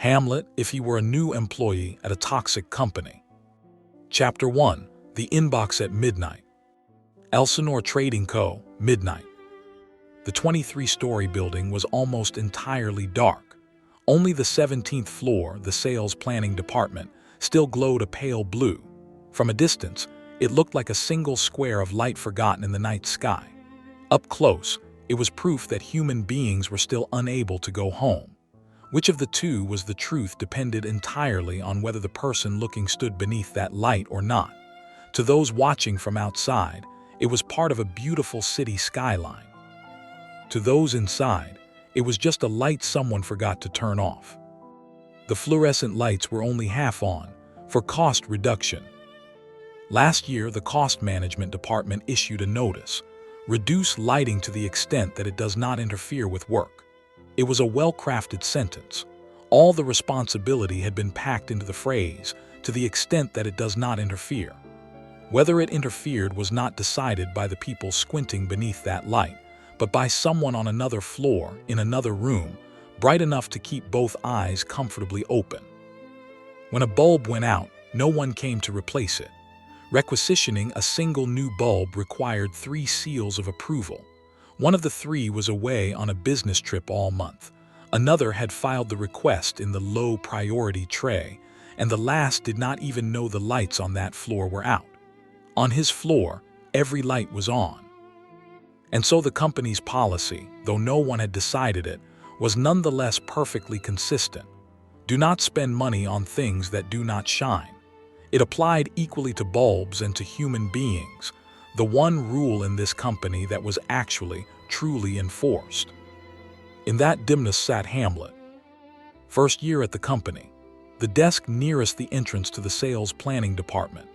Hamlet if he were a new employee at a toxic company. Chapter 1. The Inbox at Midnight. Elsinore Trading Co., midnight. The 23-story building was almost entirely dark. Only the 17th floor, the sales planning department, still glowed a pale blue. From a distance, it looked like a single square of light forgotten in the night sky. Up close, it was proof that human beings were still unable to go home. Which of the two was the truth depended entirely on whether the person looking stood beneath that light or not. To those watching from outside, it was part of a beautiful city skyline. To those inside, it was just a light someone forgot to turn off. The fluorescent lights were only half on, for cost reduction. Last year, the cost management department issued a notice: reduce lighting to the extent that it does not interfere with work. It was a well-crafted sentence. All the responsibility had been packed into the phrase, to the extent that it does not interfere. Whether it interfered was not decided by the people squinting beneath that light, but by someone on another floor, in another room, bright enough to keep both eyes comfortably open. When a bulb went out, no one came to replace it. Requisitioning a single new bulb required 3 seals of approval. One of the 3 was away on a business trip all month. Another had filed the request in the low-priority tray, and the last did not even know the lights on that floor were out. On his floor, every light was on. And so the company's policy, though no one had decided it, was nonetheless perfectly consistent. Do not spend money on things that do not shine. It applied equally to bulbs and to human beings, the one rule in this company that was actually, truly enforced. In that dimness sat Hamlet. First year at the company, the desk nearest the entrance to the sales planning department.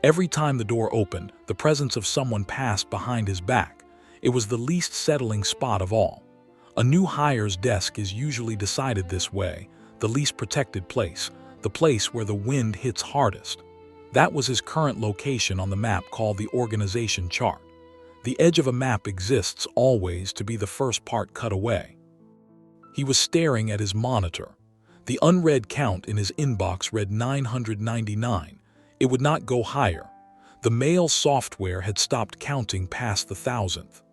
Every time the door opened, the presence of someone passed behind his back. It was the least settling spot of all. A new hire's desk is usually decided this way, the least protected place, the place where the wind hits hardest. That was his current location on the map called the organization chart. The edge of a map exists always to be the first part cut away. He was staring at his monitor. The unread count in his inbox read 999. It would not go higher. The mail software had stopped counting past the 1,000th.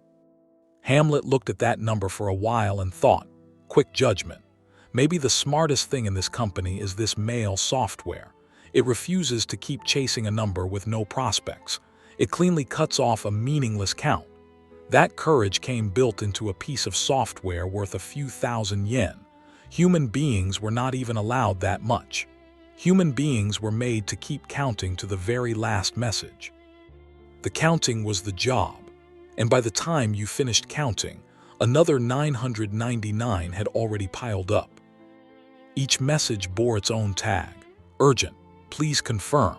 Hamlet looked at that number for a while and thought, quick judgment. Maybe the smartest thing in this company is this mail software. It refuses to keep chasing a number with no prospects. It cleanly cuts off a meaningless count. That courage came built into a piece of software worth a few thousand yen. Human beings were not even allowed that much. Human beings were made to keep counting to the very last message. The counting was the job, and by the time you finished counting, another 999 had already piled up. Each message bore its own tag: urgent, please confirm.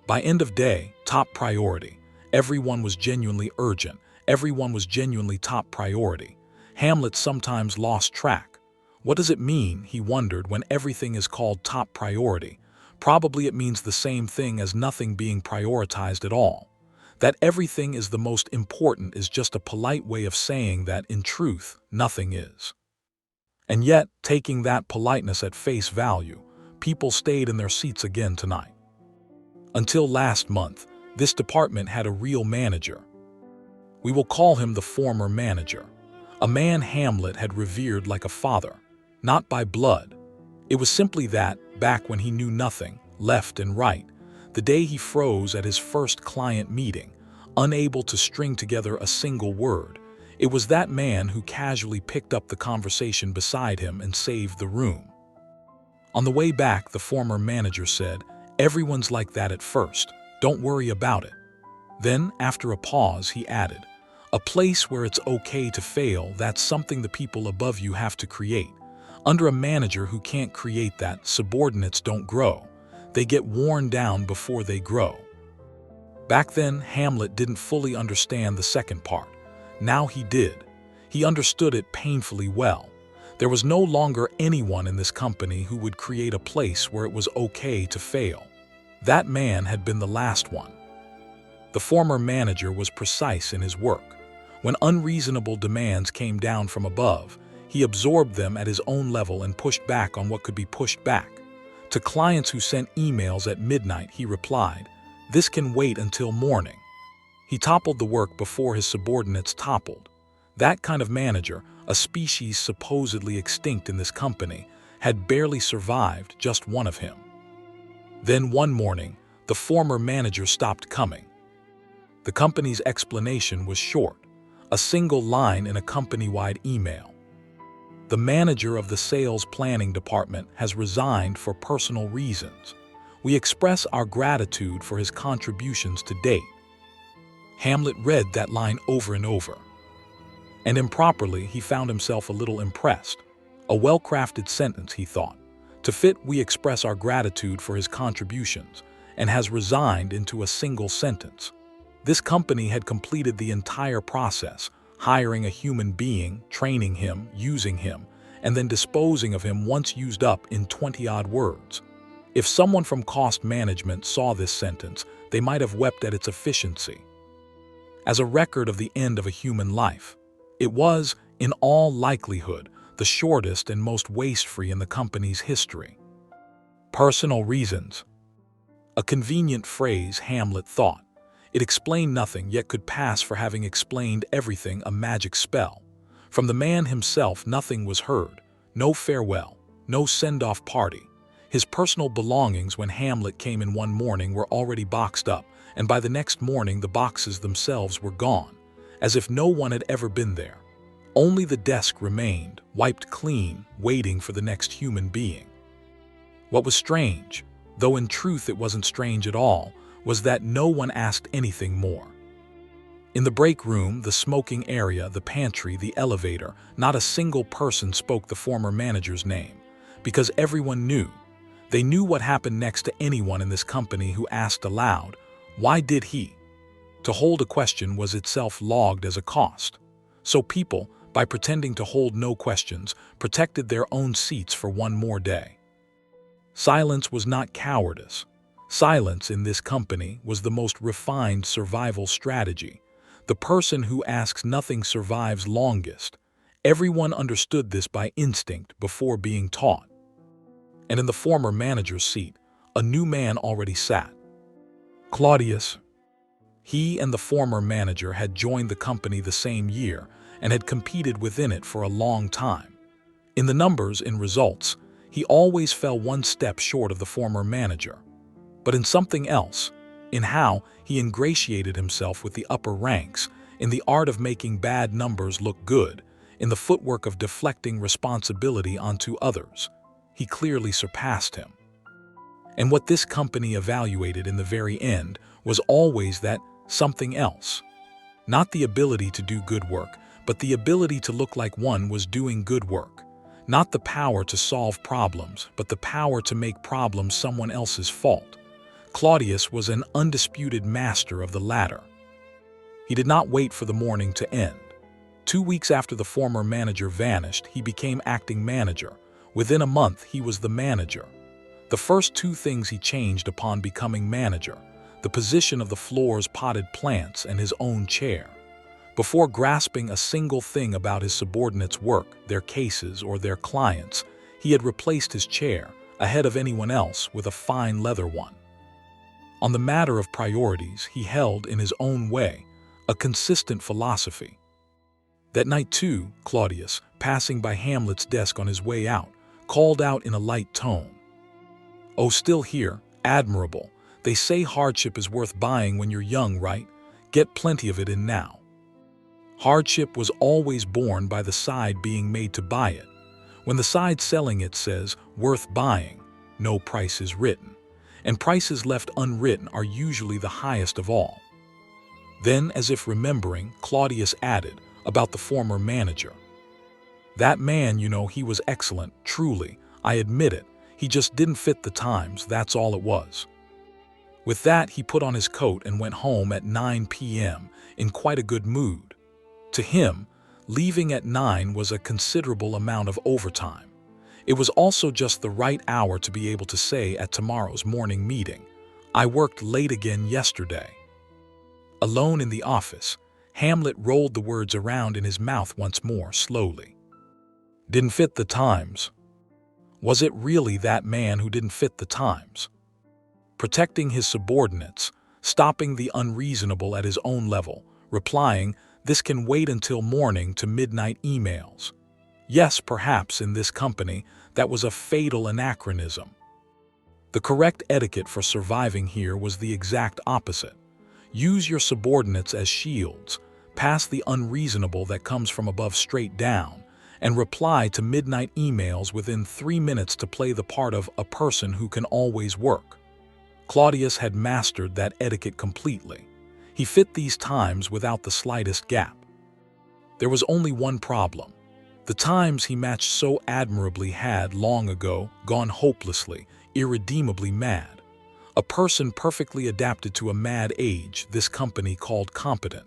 By end of day, top priority. Everyone was genuinely urgent. Everyone was genuinely top priority. Hamlet sometimes lost track. What does it mean, he wondered, when everything is called top priority? Probably it means the same thing as nothing being prioritized at all. That everything is the most important is just a polite way of saying that, in truth, nothing is. And yet, taking that politeness at face value, people stayed in their seats again tonight. Until last month, this department had a real manager. We will call him the former manager. A man Hamlet had revered like a father, not by blood. It was simply that, back when he knew nothing, left and right, the day he froze at his first client meeting, unable to string together a single word, it was that man who casually picked up the conversation beside him and saved the room. On the way back, the former manager said, "Everyone's like that at first. Don't worry about it." Then, after a pause, he added, "A place where it's okay to fail, that's something the people above you have to create. Under a manager who can't create that, subordinates don't grow. They get worn down before they grow." Back then, Hamlet didn't fully understand the second part. Now he did. He understood it painfully well. There was no longer anyone in this company who would create a place where it was okay to fail. That man had been the last one. The former manager was precise in his work. When unreasonable demands came down from above, He absorbed them at his own level and pushed back on what could be pushed back. To clients who sent emails at midnight, he replied, "This can wait until morning." He toppled the work before his subordinates toppled. That kind of manager, a species supposedly extinct in this company, had barely survived just one of him. Then one morning, the former manager stopped coming. The company's explanation was short, a single line in a company-wide email. The manager of the sales planning department has resigned for personal reasons. We express our gratitude for his contributions to date. Hamlet read that line over and over. And improperly, he found himself a little impressed. A well-crafted sentence, he thought. To fit, "We express our gratitude for his contributions," and has resigned into a single sentence. This company had completed the entire process, hiring a human being, training him, using him, and then disposing of him once used up in 20-odd words. If someone from cost management saw this sentence, they might have wept at its efficiency. As a record of the end of a human life, it was, in all likelihood, the shortest and most waste-free in the company's history. Personal reasons. A convenient phrase, Hamlet thought. It explained nothing, yet could pass for having explained everything, a magic spell. From the man himself, nothing was heard. No farewell, no send-off party. His personal belongings when Hamlet came in one morning were already boxed up, and by the next morning the boxes themselves were gone, as if no one had ever been there. Only the desk remained, wiped clean, waiting for the next human being. What was strange, though in truth it wasn't strange at all, was that no one asked anything more. In the break room, the smoking area, the pantry, the elevator, not a single person spoke the former manager's name, because everyone knew. They knew what happened next to anyone in this company who asked aloud, "Why did he?" To hold a question was itself logged as a cost. So people, by pretending to hold no questions, protected their own seats for one more day. Silence was not cowardice. Silence in this company was the most refined survival strategy. The person who asks nothing survives longest. Everyone understood this by instinct before being taught. And in the former manager's seat, a new man already sat. Claudius. He and the former manager had joined the company the same year and had competed within it for a long time. In the numbers, in results, he always fell one step short of the former manager. But in something else, in how he ingratiated himself with the upper ranks, in the art of making bad numbers look good, in the footwork of deflecting responsibility onto others, he clearly surpassed him. And what this company evaluated in the very end was always that something else. Not the ability to do good work, but the ability to look like one was doing good work. Not the power to solve problems, but the power to make problems someone else's fault. Claudius was an undisputed master of the latter. He did not wait for the morning to end. 2 weeks after the former manager vanished, he became acting manager. Within a month, he was the manager. The first 2 things he changed upon becoming manager: the position of the floor's potted plants and his own chair. Before grasping a single thing about his subordinates' work, their cases, or their clients, he had replaced his chair, ahead of anyone else, with a fine leather one. On the matter of priorities, he held, in his own way, a consistent philosophy. That night, too, Claudius, passing by Hamlet's desk on his way out, called out in a light tone, "Oh, still here? Admirable. They say hardship is worth buying when you're young, right? Get plenty of it in now." Hardship was always borne by the side being made to buy it. When the side selling it says, "worth buying," no price is written, and prices left unwritten are usually the highest of all. Then, as if remembering, Claudius added, about the former manager, "That man, he was excellent, truly, I admit it. He just didn't fit the times, that's all it was." With that, he put on his coat and went home at 9 p.m. in quite a good mood. To him, leaving at 9 was a considerable amount of overtime. It was also just the right hour to be able to say at tomorrow's morning meeting, "I worked late again yesterday." Alone in the office, Hamlet rolled the words around in his mouth once more, slowly. Didn't fit the times. Was it really that man who didn't fit the times? Protecting his subordinates, stopping the unreasonable at his own level, replying, "This can wait until morning" to midnight emails. Yes, perhaps in this company, that was a fatal anachronism. The correct etiquette for surviving here was the exact opposite. Use your subordinates as shields, pass the unreasonable that comes from above straight down, and reply to midnight emails within 3 minutes to play the part of a person who can always work. Claudius had mastered that etiquette completely. He fit these times without the slightest gap. There was only one problem. The times he matched so admirably had, long ago, gone hopelessly, irredeemably mad. A person perfectly adapted to a mad age this company called competent.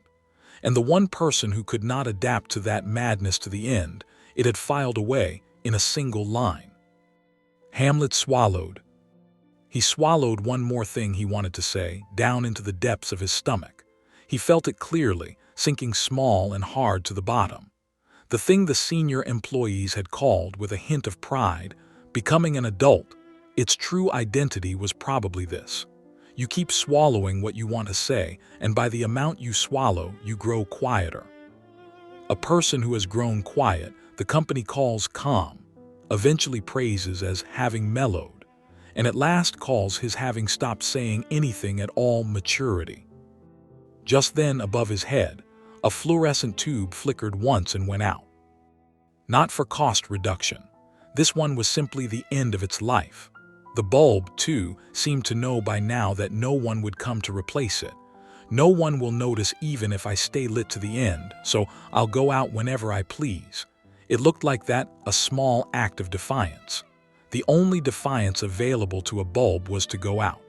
And the one person who could not adapt to that madness to the end, it had filed away in a single line. Hamlet swallowed. He swallowed one more thing he wanted to say, down into the depths of his stomach. He felt it clearly, sinking small and hard to the bottom. The thing the senior employees had called, with a hint of pride, becoming an adult. Its true identity was probably this. You keep swallowing what you want to say, and by the amount you swallow, you grow quieter. A person who has grown quiet, the company calls calm, eventually praises as having mellowed, and at last calls his having stopped saying anything at all maturity. Just then, above his head, a fluorescent tube flickered once and went out. Not for cost reduction. This one was simply the end of its life. The bulb, too, seemed to know by now that no one would come to replace it. No one will notice even if I stay lit to the end, so I'll go out whenever I please. It looked like that, a small act of defiance. The only defiance available to a bulb was to go out.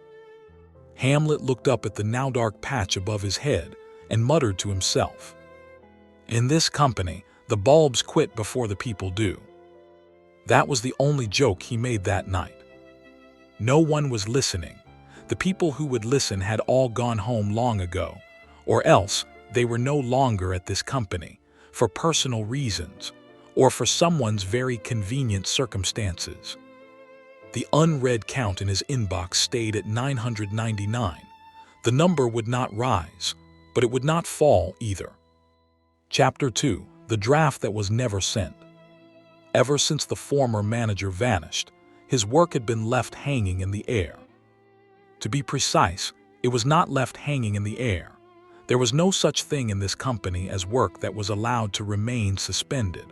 Hamlet looked up at the now dark patch above his head and muttered to himself. In this company, the bulbs quit before the people do. That was the only joke he made that night. No one was listening. The people who would listen had all gone home long ago, or else they were no longer at this company, for personal reasons, or for someone's very convenient circumstances. The unread count in his inbox stayed at 999. The number would not rise, but it would not fall either. Chapter 2. The draft that was never sent. Ever since the former manager vanished, his work had been left hanging in the air. To be precise, it was not left hanging in the air. There was no such thing in this company as work that was allowed to remain suspended.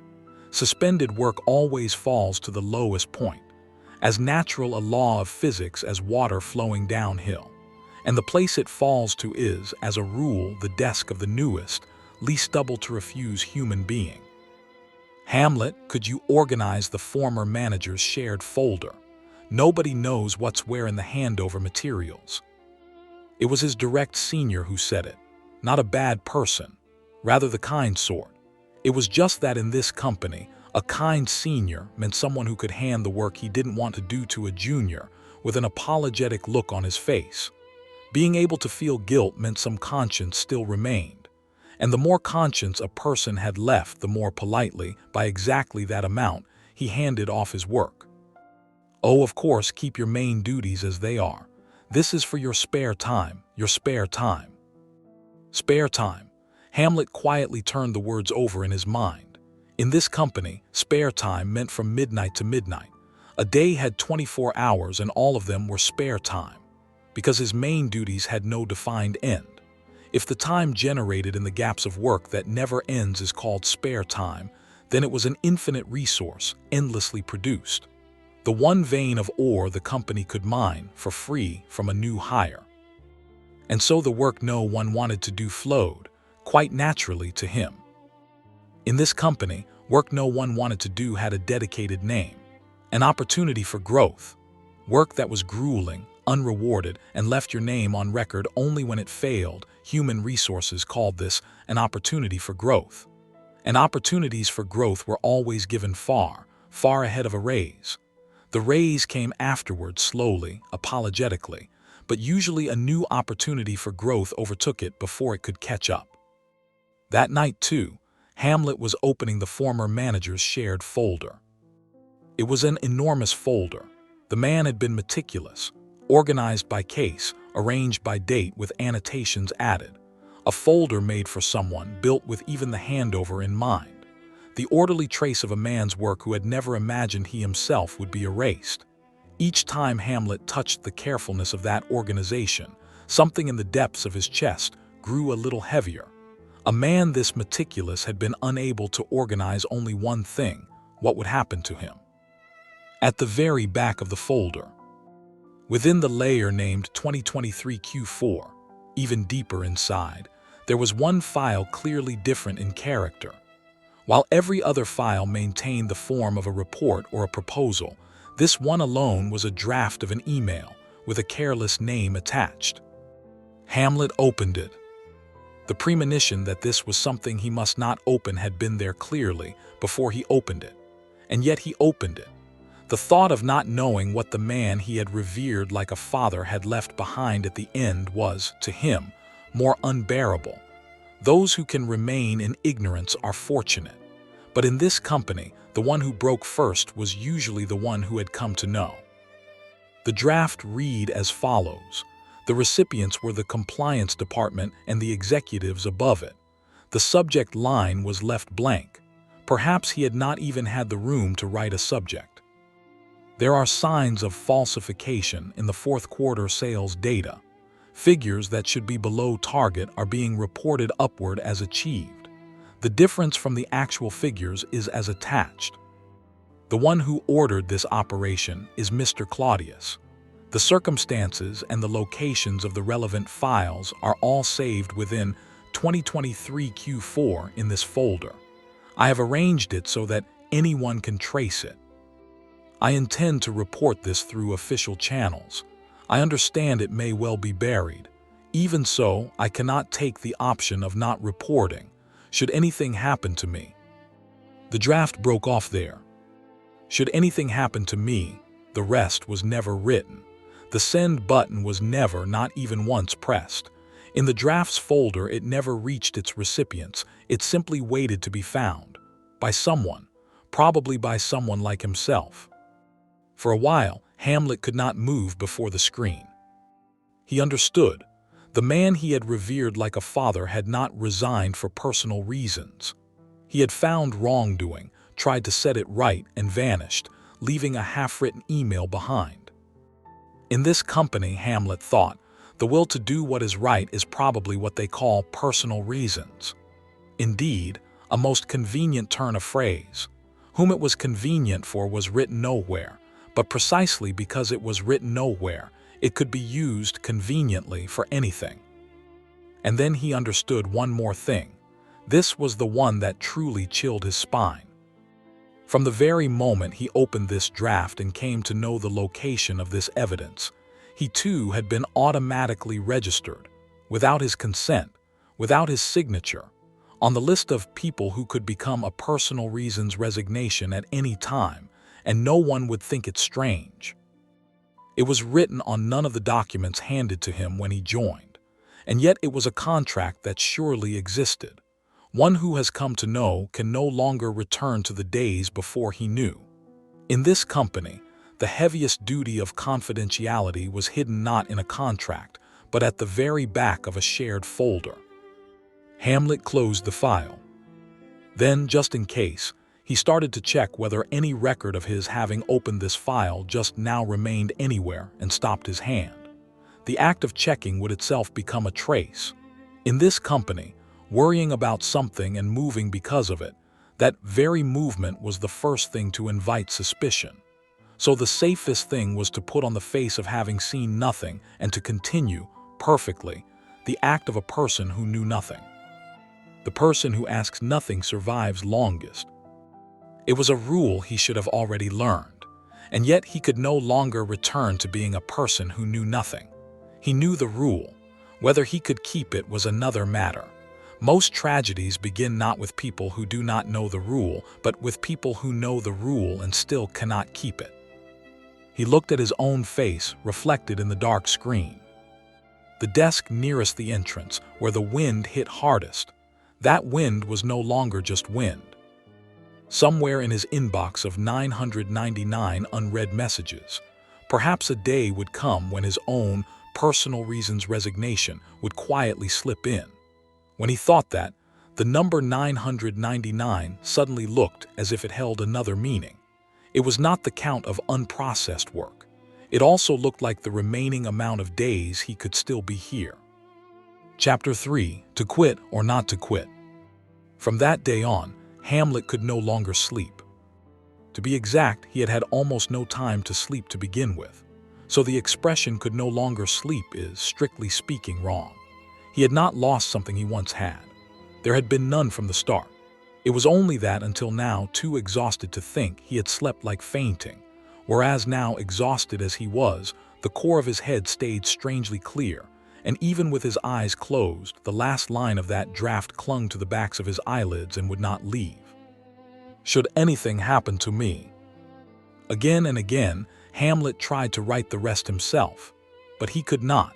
Suspended work always falls to the lowest point, as natural a law of physics as water flowing downhill. And the place it falls to is, as a rule, the desk of the newest, least able to refuse human being. Hamlet, could you organize the former manager's shared folder? Nobody knows what's where in the handover materials. It was his direct senior who said it. Not a bad person, rather the kind sort. It was just that in this company, a kind senior meant someone who could hand the work he didn't want to do to a junior with an apologetic look on his face. Being able to feel guilt meant some conscience still remained. And the more conscience a person had left, the more politely, by exactly that amount, he handed off his work. Oh, of course, keep your main duties as they are. This is for your spare time, your spare time. Spare time. Hamlet quietly turned the words over in his mind. In this company, spare time meant from midnight to midnight. A day had 24 hours and all of them were spare time, because his main duties had no defined end. If the time generated in the gaps of work that never ends is called spare time, then it was an infinite resource, endlessly produced. The one vein of ore the company could mine for free from a new hire. And so the work no one wanted to do flowed, quite naturally, to him. In this company, work no one wanted to do had a dedicated name, an opportunity for growth. Work that was grueling, unrewarded, and left your name on record only when it failed. Human resources called this an opportunity for growth. And opportunities for growth were always given far, far ahead of a raise. The raise came afterward, slowly, apologetically, but usually a new opportunity for growth overtook it before it could catch up. That night, too, Hamlet was opening the former manager's shared folder. It was an enormous folder. The man had been meticulous, organized by case, arranged by date with annotations added. A folder made for someone, built with even the handover in mind. The orderly trace of a man's work who had never imagined he himself would be erased. Each time Hamlet touched the carefulness of that organization, something in the depths of his chest grew a little heavier. A man this meticulous had been unable to organize only one thing: what would happen to him? At the very back of the folder, within the layer named 2023 Q4, even deeper inside, there was one file clearly different in character. While every other file maintained the form of a report or a proposal, this one alone was a draft of an email with a careless name attached. Hamlet opened it. The premonition that this was something he must not open had been there clearly before he opened it, and yet he opened it. The thought of not knowing what the man he had revered like a father had left behind at the end was, to him, more unbearable. Those who can remain in ignorance are fortunate, but in this company, the one who broke first was usually the one who had come to know. The draft read as follows. The recipients were the compliance department and the executives above it. The subject line was left blank. Perhaps he had not even had the room to write a subject. There are signs of falsification in the fourth quarter sales data. Figures that should be below target are being reported upward as achieved. The difference from the actual figures is as attached. The one who ordered this operation is Mr. Claudius. The circumstances and the locations of the relevant files are all saved within 2023 Q4 in this folder. I have arranged it so that anyone can trace it. I intend to report this through official channels. I understand it may well be buried. Even so, I cannot take the option of not reporting, should anything happen to me. The draft broke off there. Should anything happen to me, the rest was never written. The send button was never, not even once, pressed. In the drafts folder, it never reached its recipients. It simply waited to be found. By someone. Probably by someone like himself. For a while, Hamlet could not move before the screen. He understood. The man he had revered like a father had not resigned for personal reasons. He had found wrongdoing, tried to set it right, and vanished, leaving a half-written email behind. In this company, Hamlet thought, the will to do what is right is probably what they call personal reasons. Indeed, a most convenient turn of phrase. Whom it was convenient for was written nowhere. But precisely because it was written nowhere, it could be used conveniently for anything. And then he understood one more thing. This was the one that truly chilled his spine. From the very moment he opened this draft and came to know the location of this evidence, he too had been automatically registered, without his consent, without his signature, on the list of people who could become a personal reasons resignation at any time, and no one would think it strange. It was written on none of the documents handed to him when he joined, and yet it was a contract that surely existed. One who has come to know can no longer return to the days before he knew. In this company, the heaviest duty of confidentiality was hidden not in a contract, but at the very back of a shared folder. Hamlet closed the file. Then, just in case, he started to check whether any record of his having opened this file just now remained anywhere and stopped his hand. The act of checking would itself become a trace. In this company, worrying about something and moving because of it, that very movement was the first thing to invite suspicion. So the safest thing was to put on the face of having seen nothing and to continue, perfectly, the act of a person who knew nothing. The person who asks nothing survives longest. It was a rule he should have already learned, and yet he could no longer return to being a person who knew nothing. He knew the rule. Whether he could keep it was another matter. Most tragedies begin not with people who do not know the rule, but with people who know the rule and still cannot keep it. He looked at his own face reflected in the dark screen. The desk nearest the entrance, where the wind hit hardest. That wind was no longer just wind. Somewhere in his inbox of 999 unread messages, perhaps a day would come when his own personal reasons resignation would quietly slip in. When he thought that, the number 999 suddenly looked as if it held another meaning. It was not the count of unprocessed work. It also looked like the remaining amount of days he could still be here. Chapter 3. To quit or not to quit. From that day on, Hamlet could no longer sleep. To be exact, he had had almost no time to sleep to begin with, so the expression "could no longer sleep" is, strictly speaking, wrong. He had not lost something he once had. There had been none from the start. It was only that until now, too exhausted to think, he had slept like fainting, whereas now, exhausted as he was, the core of his head stayed strangely clear, and even with his eyes closed, the last line of that draft clung to the backs of his eyelids and would not leave. Should anything happen to me? Again and again, Hamlet tried to write the rest himself, but he could not,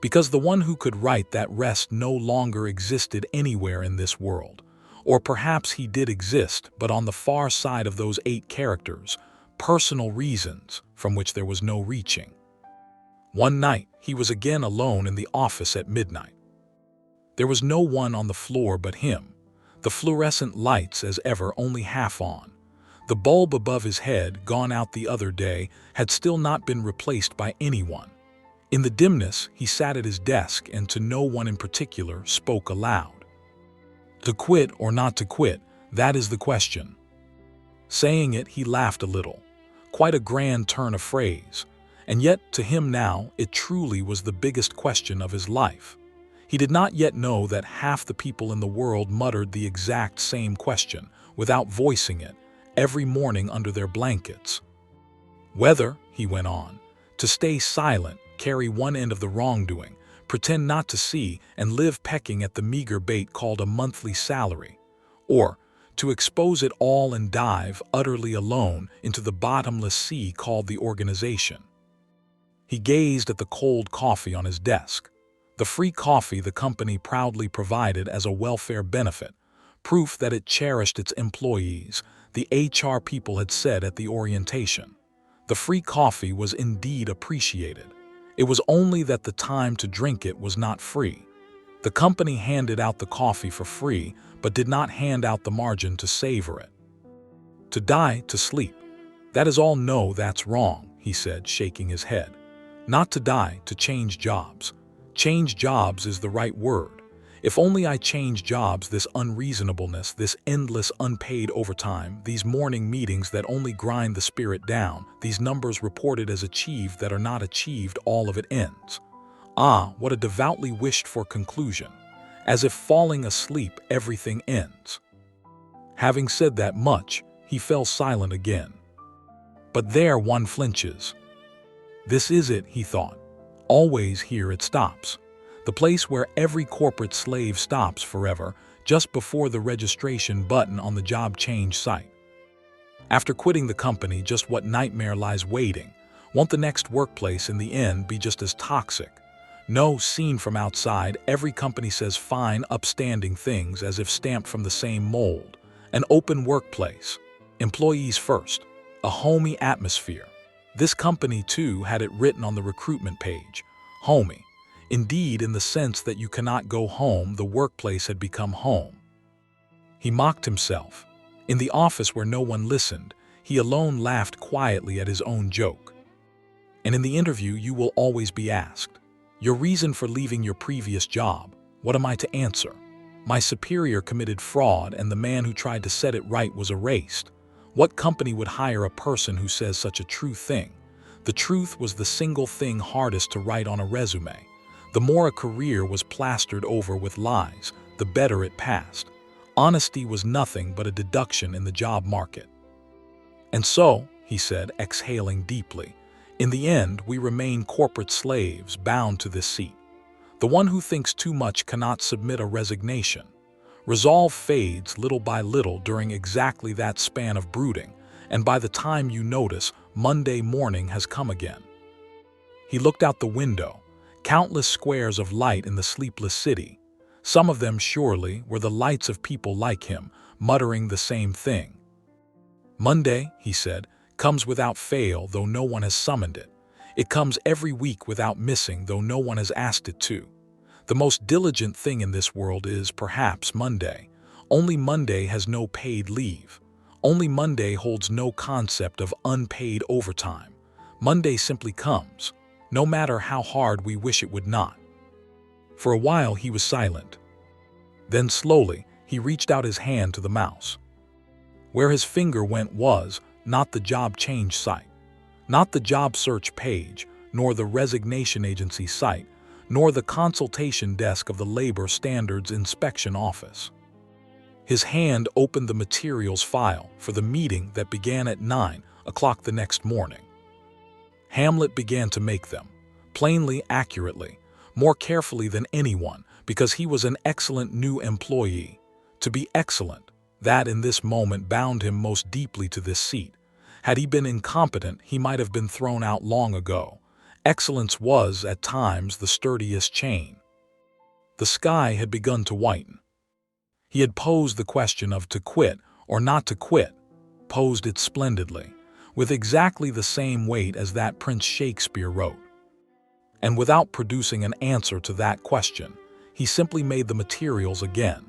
because the one who could write that rest no longer existed anywhere in this world. Or perhaps he did exist, but on the far side of those 8 characters, personal reasons from which there was no reaching. One night, he was again alone in the office at midnight. There was no one on the floor but him, the fluorescent lights as ever only half on. The bulb above his head, gone out the other day, had still not been replaced by anyone. In the dimness, he sat at his desk and to no one in particular spoke aloud. To quit or not to quit, that is the question. Saying it, he laughed a little. Quite a grand turn of phrase. And yet, to him now, it truly was the biggest question of his life. He did not yet know that half the people in the world muttered the exact same question, without voicing it, every morning under their blankets. Whether, he went on, to stay silent, carry one end of the wrongdoing, pretend not to see, and live pecking at the meager bait called a monthly salary, or to expose it all and dive, utterly alone, into the bottomless sea called the organization. He gazed at the cold coffee on his desk, the free coffee the company proudly provided as a welfare benefit, proof that it cherished its employees, the HR people had said at the orientation. The free coffee was indeed appreciated. It was only that the time to drink it was not free. The company handed out the coffee for free, but did not hand out the margin to savor it. To die, to sleep. That is all. No, that's wrong, he said, shaking his head. Not to die, to change jobs. Change jobs is the right word. If only I change jobs, this unreasonableness, this endless unpaid overtime, these morning meetings that only grind the spirit down, these numbers reported as achieved that are not achieved, all of it ends. Ah, what a devoutly wished-for conclusion. As if falling asleep, everything ends. Having said that much, he fell silent again. But there one flinches. This is it, he thought. Always here it stops. The place where every corporate slave stops forever, just before the registration button on the job change site. After quitting the company, just what nightmare lies waiting? Won't the next workplace in the end be just as toxic? No, seen from outside, every company says fine, upstanding things as if stamped from the same mold. An open workplace. Employees first. A homey atmosphere. This company, too, had it written on the recruitment page. Homey. Indeed, in the sense that you cannot go home, the workplace had become home. He mocked himself. In the office where no one listened, he alone laughed quietly at his own joke. And in the interview, you will always be asked, your reason for leaving your previous job. What am I to answer? My superior committed fraud and the man who tried to set it right was erased. What company would hire a person who says such a true thing? The truth was the single thing hardest to write on a resume. The more a career was plastered over with lies, the better it passed. Honesty was nothing but a deduction in the job market. And so, he said, exhaling deeply, in the end, we remain corporate slaves bound to this seat. The one who thinks too much cannot submit a resignation. Resolve fades little by little during exactly that span of brooding, and by the time you notice, Monday morning has come again. He looked out the window, countless squares of light in the sleepless city. Some of them, surely, were the lights of people like him, muttering the same thing. Monday, he said, comes without fail, though no one has summoned it. It comes every week without missing, though no one has asked it to. The most diligent thing in this world is, perhaps, Monday. Only Monday has no paid leave. Only Monday holds no concept of unpaid overtime. Monday simply comes, no matter how hard we wish it would not. For a while he was silent. Then slowly he reached out his hand to the mouse. Where his finger went was not the job change site, not the job search page, nor the resignation agency site, nor the consultation desk of the Labor Standards Inspection Office. His hand opened the materials file for the meeting that began at 9 o'clock the next morning. Hamlet began to make them, plainly, accurately, more carefully than anyone, because he was an excellent new employee. To be excellent, that in this moment bound him most deeply to this seat. Had he been incompetent, he might have been thrown out long ago. Excellence was, at times, the sturdiest chain. The sky had begun to whiten. He had posed the question of to quit or not to quit, posed it splendidly, with exactly the same weight as that Prince Shakespeare wrote. And without producing an answer to that question, he simply made the materials again.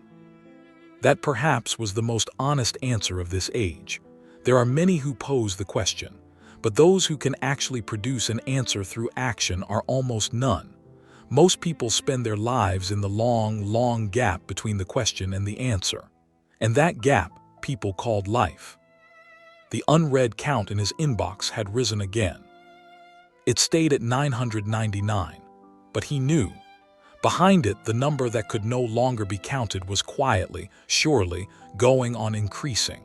That perhaps was the most honest answer of this age. There are many who pose the question, but those who can actually produce an answer through action are almost none. Most people spend their lives in the long gap between the question and the answer. And that gap people called life. The unread count in his inbox had risen again. It stayed at 999, but he knew. Behind it, the number that could no longer be counted was quietly, surely, going on increasing.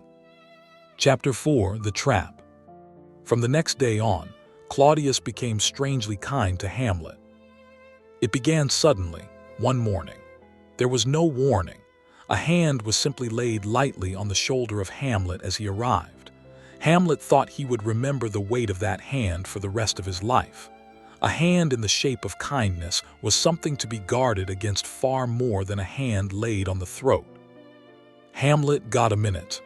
Chapter 4: The Trap. From the next day on, Claudius became strangely kind to Hamlet. It began suddenly, one morning. There was no warning. A hand was simply laid lightly on the shoulder of Hamlet as he arrived. Hamlet thought he would remember the weight of that hand for the rest of his life. A hand in the shape of kindness was something to be guarded against far more than a hand laid on the throat. Hamlet got a minute.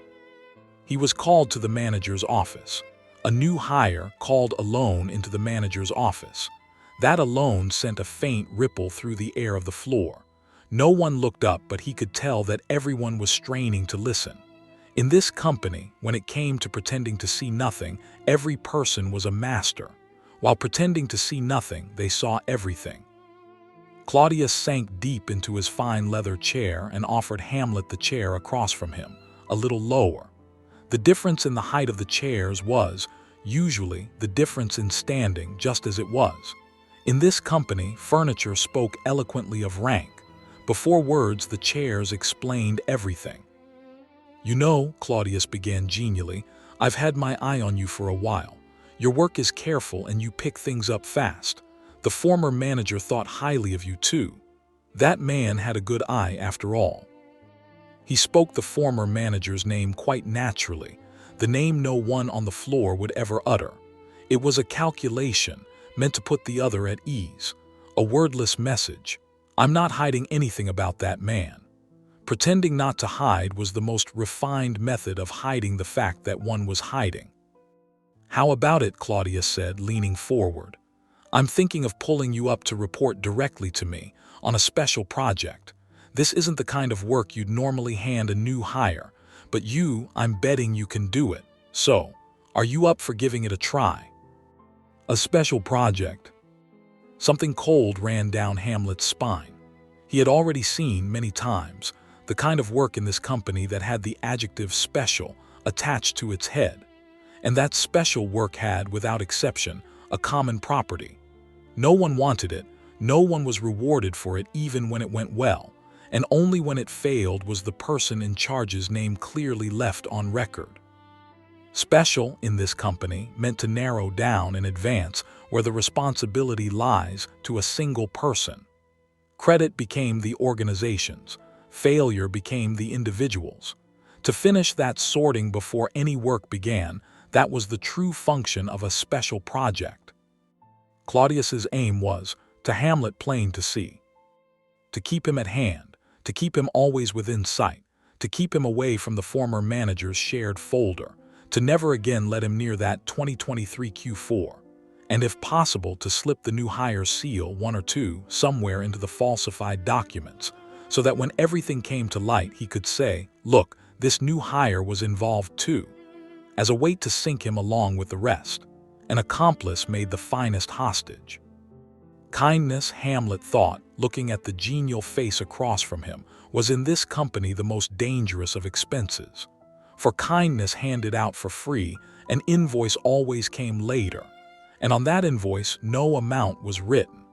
He was called to the manager's office. A new hire called alone into the manager's office. That alone sent a faint ripple through the air of the floor. No one looked up, but he could tell that everyone was straining to listen. In this company, when it came to pretending to see nothing, every person was a master. While pretending to see nothing, they saw everything. Claudius sank deep into his fine leather chair and offered Hamlet the chair across from him, a little lower. The difference in the height of the chairs was, usually, the difference in standing, just as it was. In this company, furniture spoke eloquently of rank. Before words, the chairs explained everything. "You know," Claudius began genially, "I've had my eye on you for a while. Your work is careful and you pick things up fast. The former manager thought highly of you too. That man had a good eye after all." He spoke the former manager's name quite naturally, the name no one on the floor would ever utter. It was a calculation, meant to put the other at ease. A wordless message. "I'm not hiding anything about that man." Pretending not to hide was the most refined method of hiding the fact that one was hiding. "How about it?" Claudius said, leaning forward. "I'm thinking of pulling you up to report directly to me on a special project. This isn't the kind of work you'd normally hand a new hire, but I'm betting you can do it. So, are you up for giving it a try?" A special project. Something cold ran down Hamlet's spine. He had already seen many times the kind of work in this company that had the adjective special attached to its head. And that special work had, without exception, a common property. No one wanted it, no one was rewarded for it even when it went well, and only when it failed was the person in charge's name clearly left on record. Special, in this company, meant to narrow down in advance where the responsibility lies to a single person. Credit became the organization's, failure became the individual's. To finish that sorting before any work began, that was the true function of a special project. Claudius's aim was, to Hamlet plain to see, to keep him at hand, to keep him always within sight, to keep him away from the former manager's shared folder, to never again let him near that 2023 Q4, and if possible to slip the new hire's seal, one or two, somewhere into the falsified documents, so that when everything came to light he could say, "Look, this new hire was involved too," as a weight to sink him along with the rest. An accomplice made the finest hostage. Kindness, Hamlet thought, looking at the genial face across from him, was in this company the most dangerous of expenses. For kindness handed out for free, an invoice always came later, and on that invoice no amount was written.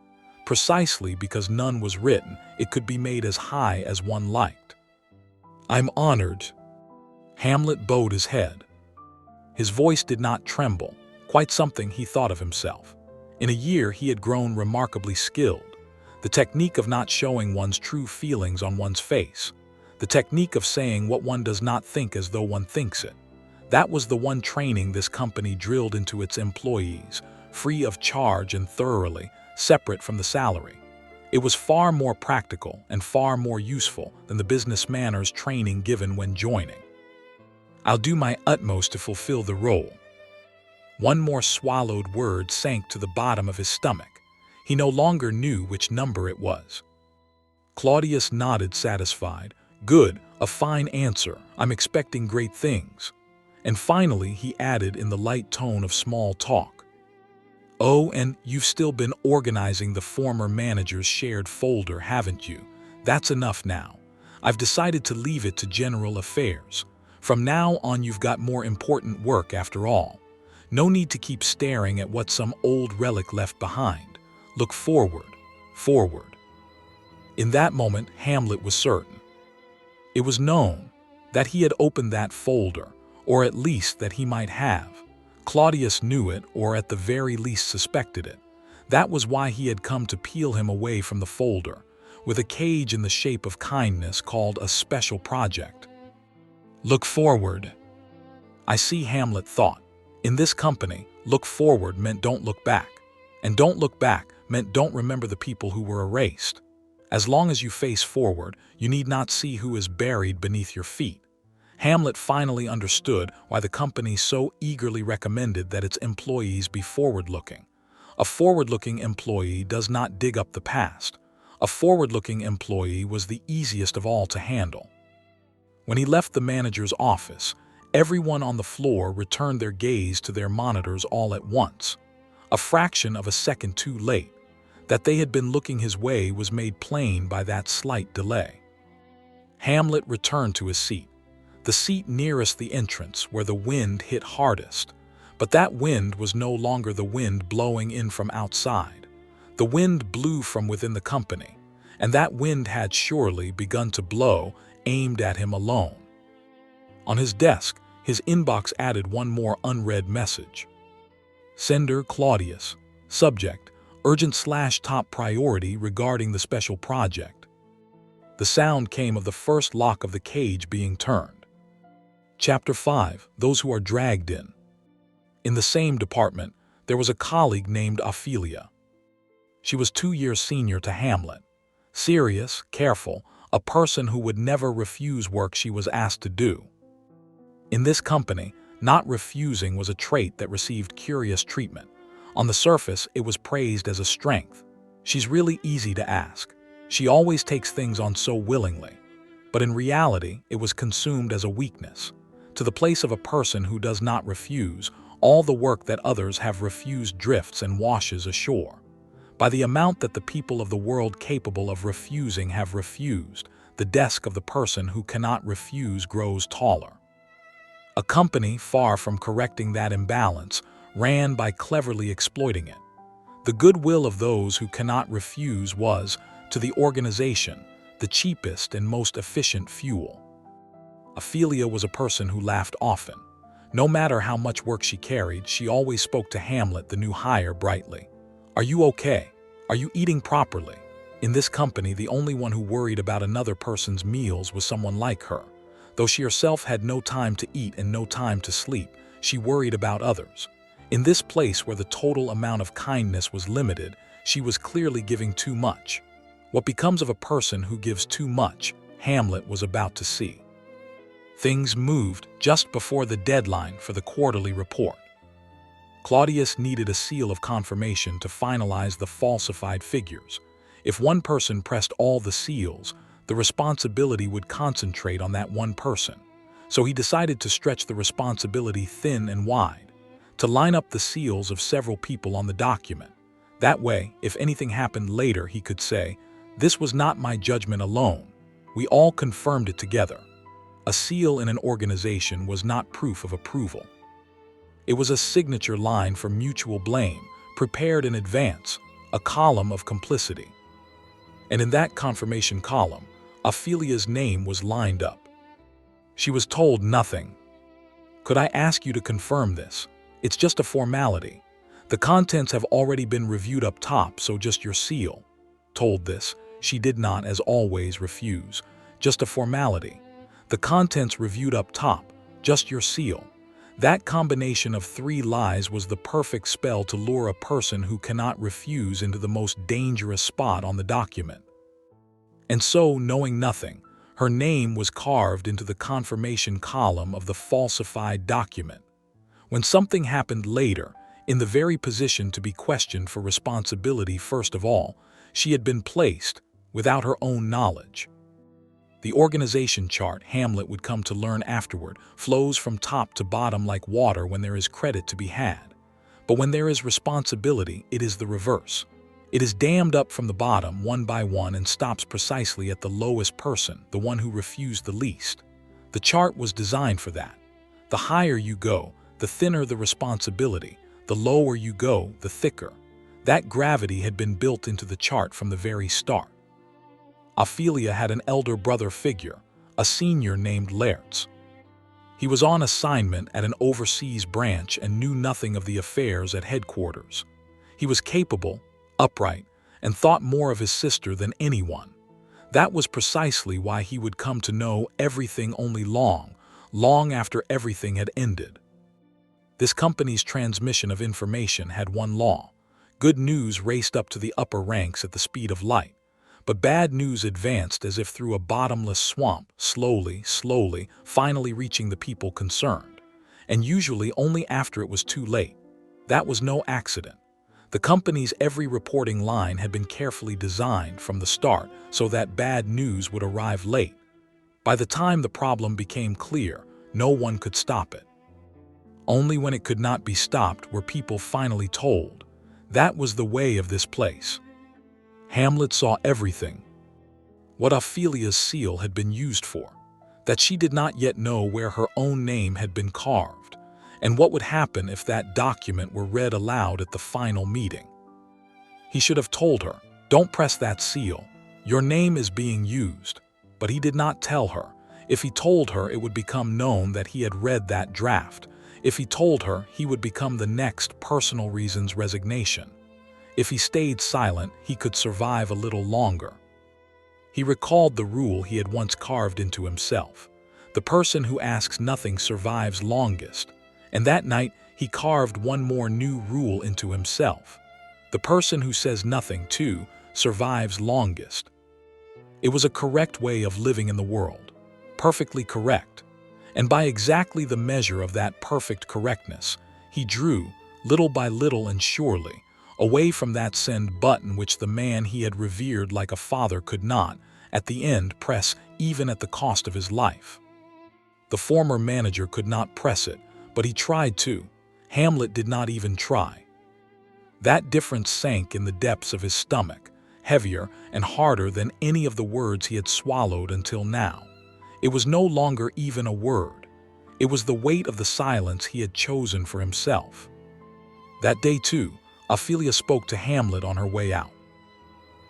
Precisely because none was written, it could be made as high as one liked. "I'm honored." Hamlet bowed his head. His voice did not tremble, quite something he thought of himself. In a year he had grown remarkably skilled. The technique of not showing one's true feelings on one's face. The technique of saying what one does not think as though one thinks it. That was the one training this company drilled into its employees, free of charge and thoroughly separate from the salary. It was far more practical and far more useful than the business manners training given when joining. "I'll do my utmost to fulfill the role." One more swallowed word sank to the bottom of his stomach. He no longer knew which number it was. Claudius nodded, satisfied. "Good, a fine answer. I'm expecting great things." And finally he added in the light tone of small talk, "Oh, and you've still been organizing the former manager's shared folder, haven't you? That's enough now. I've decided to leave it to general affairs. From now on you've got more important work after all. No need to keep staring at what some old relic left behind. Look forward, forward." In that moment, Hamlet was certain. It was known that he had opened that folder, or at least that he might have. Claudius knew it, or at the very least suspected it. That was why he had come to peel him away from the folder, with a cage in the shape of kindness called a special project. Look forward. I see, Hamlet thought. In this company, look forward meant don't look back, and don't look back meant don't remember the people who were erased. As long as you face forward, you need not see who is buried beneath your feet. Hamlet finally understood why the company so eagerly recommended that its employees be forward-looking. A forward-looking employee does not dig up the past. A forward-looking employee was the easiest of all to handle. When he left the manager's office, everyone on the floor returned their gaze to their monitors all at once. A fraction of a second too late. That they had been looking his way was made plain by that slight delay. Hamlet returned to his seat, the seat nearest the entrance where the wind hit hardest. But that wind was no longer the wind blowing in from outside. The wind blew from within the company, and that wind had surely begun to blow, aimed at him alone. On his desk, his inbox added one more unread message. Sender Claudius. Subject, urgent/top priority regarding the special project. The sound came of the first lock of the cage being turned. Chapter 5. Those who are dragged in. In the same department, there was a colleague named Ophelia. She was 2 years senior to Hamlet. Serious, careful, a person who would never refuse work she was asked to do. In this company, not refusing was a trait that received curious treatment. On the surface, it was praised as a strength. She's really easy to ask. She always takes things on so willingly. But in reality, it was consumed as a weakness. To the place of a person who does not refuse, all the work that others have refused drifts and washes ashore. By the amount that the people of the world capable of refusing have refused, the desk of the person who cannot refuse grows taller. A company, far from correcting that imbalance, ran by cleverly exploiting it. The goodwill of those who cannot refuse was, to the organization, the cheapest and most efficient fuel. Ophelia was a person who laughed often. No matter how much work she carried, she always spoke to Hamlet, the new hire, brightly. Are you okay? Are you eating properly? In this company, the only one who worried about another person's meals was someone like her. Though she herself had no time to eat and no time to sleep, she worried about others. In this place where the total amount of kindness was limited, she was clearly giving too much. What becomes of a person who gives too much? Hamlet was about to see. Things moved just before the deadline for the quarterly report. Claudius needed a seal of confirmation to finalize the falsified figures. If one person pressed all the seals, the responsibility would concentrate on that one person. So he decided to stretch the responsibility thin and wide, to line up the seals of several people on the document. That way, if anything happened later, he could say, "This was not my judgment alone. We all confirmed it together." A seal in an organization was not proof of approval. It was a signature line for mutual blame, prepared in advance, a column of complicity. And in that confirmation column, Ophelia's name was lined up. She was told nothing. "Could I ask you to confirm this? It's just a formality. The contents have already been reviewed up top, so just your seal." Told this, she did not, as always, refuse. Just a formality. The contents reviewed up top, just your seal. That combination of 3 lies was the perfect spell to lure a person who cannot refuse into the most dangerous spot on the document. And so, knowing nothing, her name was carved into the confirmation column of the falsified document. When something happened later, in the very position to be questioned for responsibility first of all, she had been placed without her own knowledge. The organization chart, Hamlet would come to learn afterward, flows from top to bottom like water when there is credit to be had. But when there is responsibility, it is the reverse. It is dammed up from the bottom one by one and stops precisely at the lowest person, the one who refused the least. The chart was designed for that. The higher you go, the thinner the responsibility. The lower you go, the thicker. That gravity had been built into the chart from the very start. Ophelia had an elder brother figure, a senior named Laertes. He was on assignment at an overseas branch and knew nothing of the affairs at headquarters. He was capable, upright, and thought more of his sister than anyone. That was precisely why he would come to know everything only long after everything had ended. This company's transmission of information had one law. Good news raced up to the upper ranks at the speed of light. But bad news advanced as if through a bottomless swamp, slowly, finally reaching the people concerned. And usually only after it was too late. That was no accident. The company's every reporting line had been carefully designed from the start so that bad news would arrive late. By the time the problem became clear, no one could stop it. Only when it could not be stopped were people finally told. That was the way of this place. Hamlet saw everything. What Ophelia's seal had been used for, that she did not yet know where her own name had been carved, and what would happen if that document were read aloud at the final meeting. He should have told her, "Don't press that seal. Your name is being used." But he did not tell her. If he told her, it would become known that he had read that draft. If he told her, he would become the next personal reasons resignation. If he stayed silent, he could survive a little longer. He recalled the rule he had once carved into himself. The person who asks nothing survives longest. And that night, he carved one more new rule into himself. The person who says nothing, too, survives longest. It was a correct way of living in the world. Perfectly correct. And by exactly the measure of that perfect correctness, he drew, little by little and surely, away from that send button which the man he had revered like a father could not, at the end, press even at the cost of his life. The former manager could not press it, but he tried to. Hamlet did not even try. That difference sank in the depths of his stomach, heavier and harder than any of the words he had swallowed until now. It was no longer even a word. It was the weight of the silence he had chosen for himself. That day, too, Ophelia spoke to Hamlet on her way out.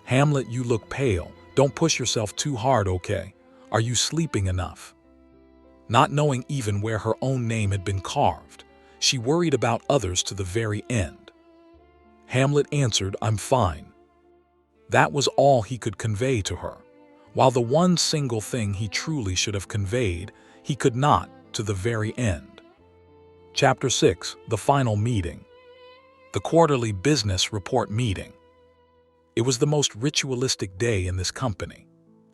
"Hamlet, you look pale. Don't push yourself too hard, okay? Are you sleeping enough?" Not knowing even where her own name had been carved, she worried about others to the very end. Hamlet answered, "I'm fine." That was all he could convey to her, while the one single thing he truly should have conveyed, he could not to the very end. Chapter 6. The Final Meeting. The quarterly business report meeting. It was the most ritualistic day in this company.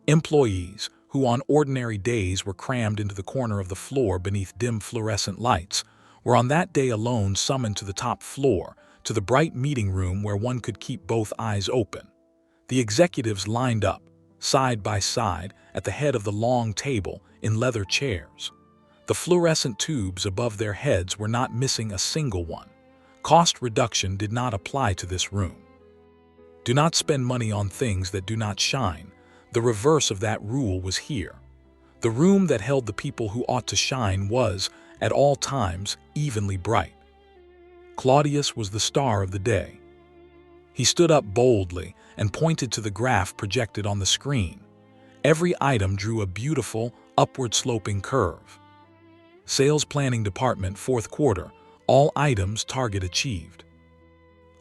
Employees, who on ordinary days were crammed into the corner of the floor beneath dim fluorescent lights, were on that day alone summoned to the top floor, to the bright meeting room where one could keep both eyes open. The executives lined up, side by side, at the head of the long table, in leather chairs. The fluorescent tubes above their heads were not missing a single one. Cost reduction did not apply to this room. Do not spend money on things that do not shine. The reverse of that rule was here. The room that held the people who ought to shine was, at all times, evenly bright. Claudius was the star of the day. He stood up boldly and pointed to the graph projected on the screen. Every item drew a beautiful, upward-sloping curve. Sales Planning Department, fourth quarter, all items target achieved.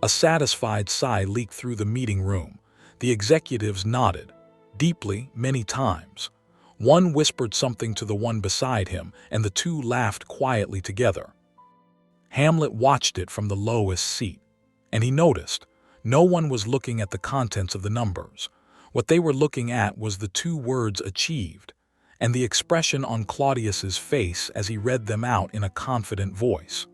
A satisfied sigh leaked through the meeting room. The executives nodded, deeply, many times. One whispered something to the one beside him, and the two laughed quietly together. Hamlet watched it from the lowest seat, and he noticed no one was looking at the contents of the numbers. What they were looking at was the two words achieved, and the expression on Claudius's face as he read them out in a confident voice.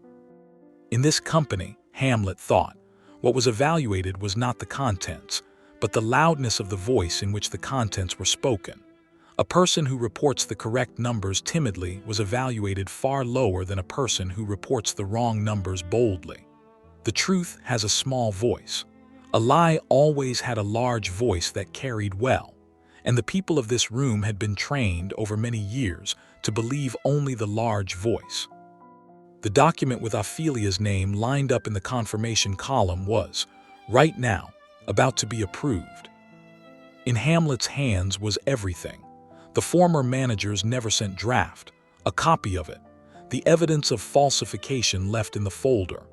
In this company, Hamlet thought, what was evaluated was not the contents, but the loudness of the voice in which the contents were spoken. A person who reports the correct numbers timidly was evaluated far lower than a person who reports the wrong numbers boldly. The truth has a small voice. A lie always had a large voice that carried well, and the people of this room had been trained over many years to believe only the large voice. The document with Ophelia's name lined up in the confirmation column was, right now, about to be approved. In Hamlet's hands was everything. The former managers never sent draft, a copy of it, the evidence of falsification left in the folder,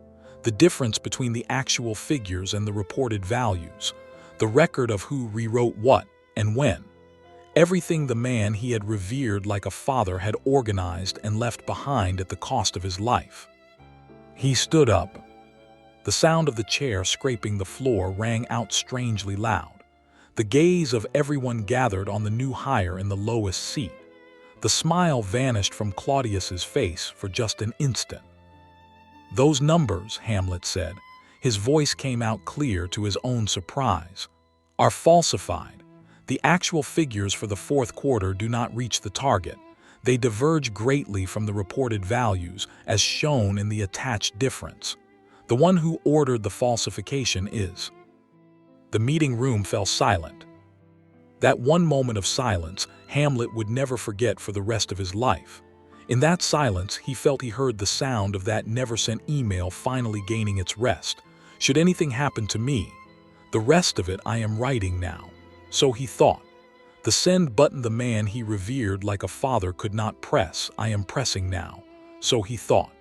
the difference between the actual figures and the reported values, the record of who rewrote what and when. Everything the man he had revered like a father had organized and left behind at the cost of his life. He stood up. The sound of the chair scraping the floor rang out strangely loud. The gaze of everyone gathered on the new hire in the lowest seat. The smile vanished from Claudius's face for just an instant. "Those numbers," Hamlet said, his voice came out clear to his own surprise, "are falsified. The actual figures for the fourth quarter do not reach the target. They diverge greatly from the reported values, as shown in the attached difference. The one who ordered the falsification is." The meeting room fell silent. That one moment of silence Hamlet would never forget for the rest of his life. In that silence, he felt he heard the sound of that never-sent email finally gaining its rest. "Should anything happen to me, the rest of it I am writing now." So he thought. The send button the man he revered like a father could not press, I am pressing now. So he thought.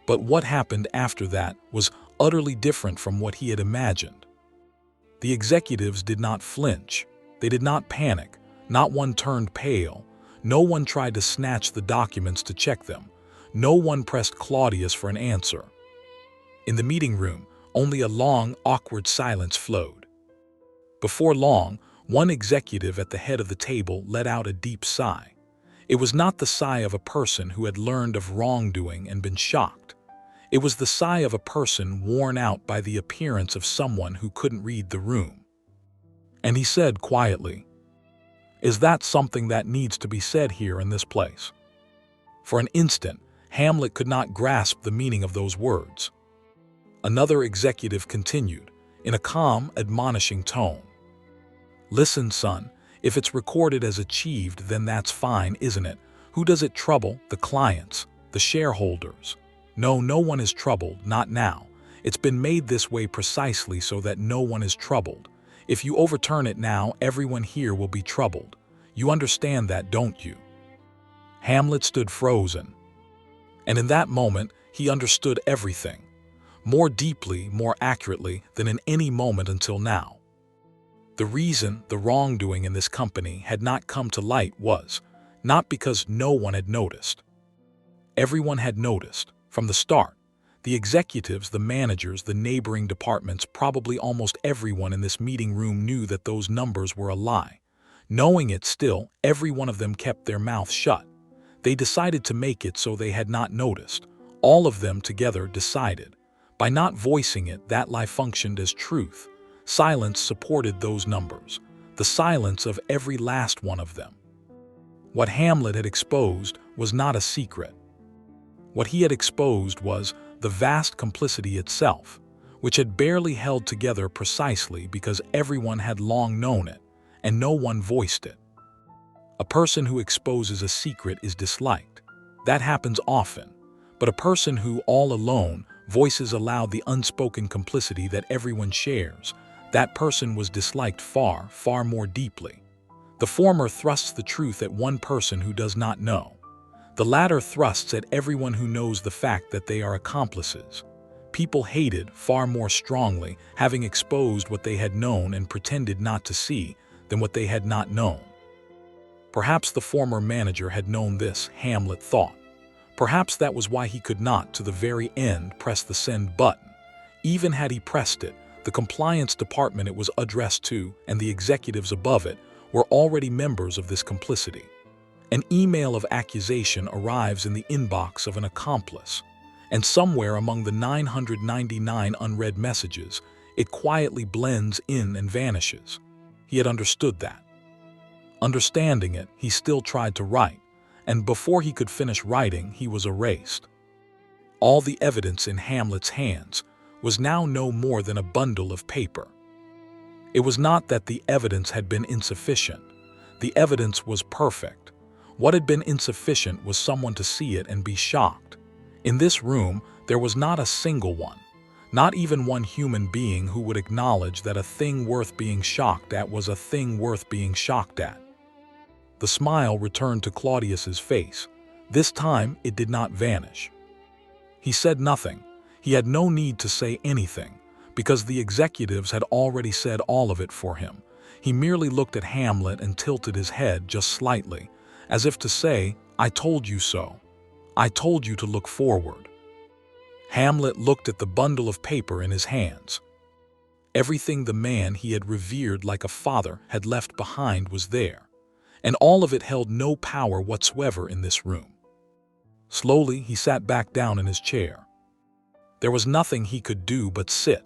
But what happened after that was utterly different from what he had imagined. The executives did not flinch. They did not panic. Not one turned pale. No one tried to snatch the documents to check them. No one pressed Claudius for an answer. In the meeting room, only a long, awkward silence flowed. Before long, one executive at the head of the table let out a deep sigh. It was not the sigh of a person who had learned of wrongdoing and been shocked. It was the sigh of a person worn out by the appearance of someone who couldn't read the room. And he said quietly, "Is that something that needs to be said here in this place?" For an instant, Hamlet could not grasp the meaning of those words. Another executive continued, in a calm, admonishing tone. "Listen, son, if it's recorded as achieved, then that's fine, isn't it? Who does it trouble? The clients, the shareholders. No one is troubled, not now. It's been made this way precisely so that no one is troubled. If you overturn it now, everyone here will be troubled. You understand that, don't you?" Hamlet stood frozen. And in that moment, he understood everything. More deeply, more accurately than in any moment until now. The reason the wrongdoing in this company had not come to light was not because no one had noticed. Everyone had noticed, from the start. The executives, the managers, the neighboring departments, probably almost everyone in this meeting room knew that those numbers were a lie. Knowing it still, every one of them kept their mouth shut. They decided to make it so they had not noticed. All of them together decided. By not voicing it, that lie functioned as truth. Silence supported those numbers. The silence of every last one of them. What Hamlet had exposed was not a secret. What he had exposed was the vast complicity itself, which had barely held together precisely because everyone had long known it, and no one voiced it. A person who exposes a secret is disliked. That happens often. But a person who, all alone, voices aloud the unspoken complicity that everyone shares, that person was disliked far, far more deeply. The former thrusts the truth at one person who does not know. The latter thrusts at everyone who knows the fact that they are accomplices. People hated far more strongly having exposed what they had known and pretended not to see than what they had not known. Perhaps the former manager had known this, Hamlet thought. Perhaps that was why he could not, to the very end, press the send button. Even had he pressed it, the compliance department it was addressed to and the executives above it were already members of this complicity. An email of accusation arrives in the inbox of an accomplice, and somewhere among the 999 unread messages, it quietly blends in and vanishes. He had understood that. Understanding it, he still tried to write, and before he could finish writing, he was erased. All the evidence in Hamlet's hands was now no more than a bundle of paper. It was not that the evidence had been insufficient. The evidence was perfect. What had been insufficient was someone to see it and be shocked. In this room, there was not a single one, not even one human being who would acknowledge that a thing worth being shocked at was a thing worth being shocked at. The smile returned to Claudius's face. This time, it did not vanish. He said nothing. He had no need to say anything, because the executives had already said all of it for him. He merely looked at Hamlet and tilted his head just slightly, as if to say, "I told you so. I told you to look forward." Hamlet looked at the bundle of paper in his hands. Everything the man he had revered like a father had left behind was there, and all of it held no power whatsoever in this room. Slowly, he sat back down in his chair. There was nothing he could do but sit.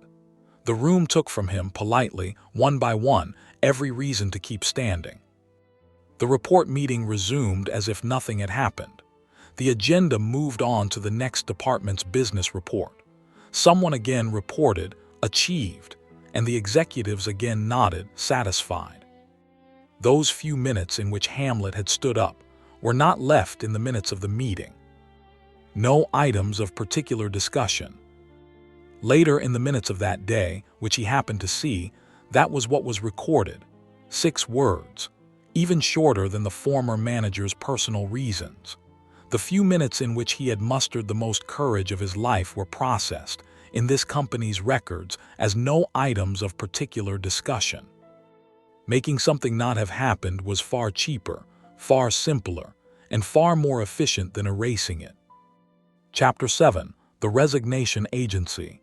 The room took from him politely, one by one, every reason to keep standing. The report meeting resumed as if nothing had happened. The agenda moved on to the next department's business report. Someone again reported, achieved, and the executives again nodded, satisfied. Those few minutes in which Hamlet had stood up were not left in the minutes of the meeting. No items of particular discussion. Later in the minutes of that day, which he happened to see, that was what was recorded. 6 words, even shorter than the former manager's personal reasons. The few minutes in which he had mustered the most courage of his life were processed in this company's records as no items of particular discussion. Making something not have happened was far cheaper, far simpler, and far more efficient than erasing it. Chapter 7. The Resignation Agency.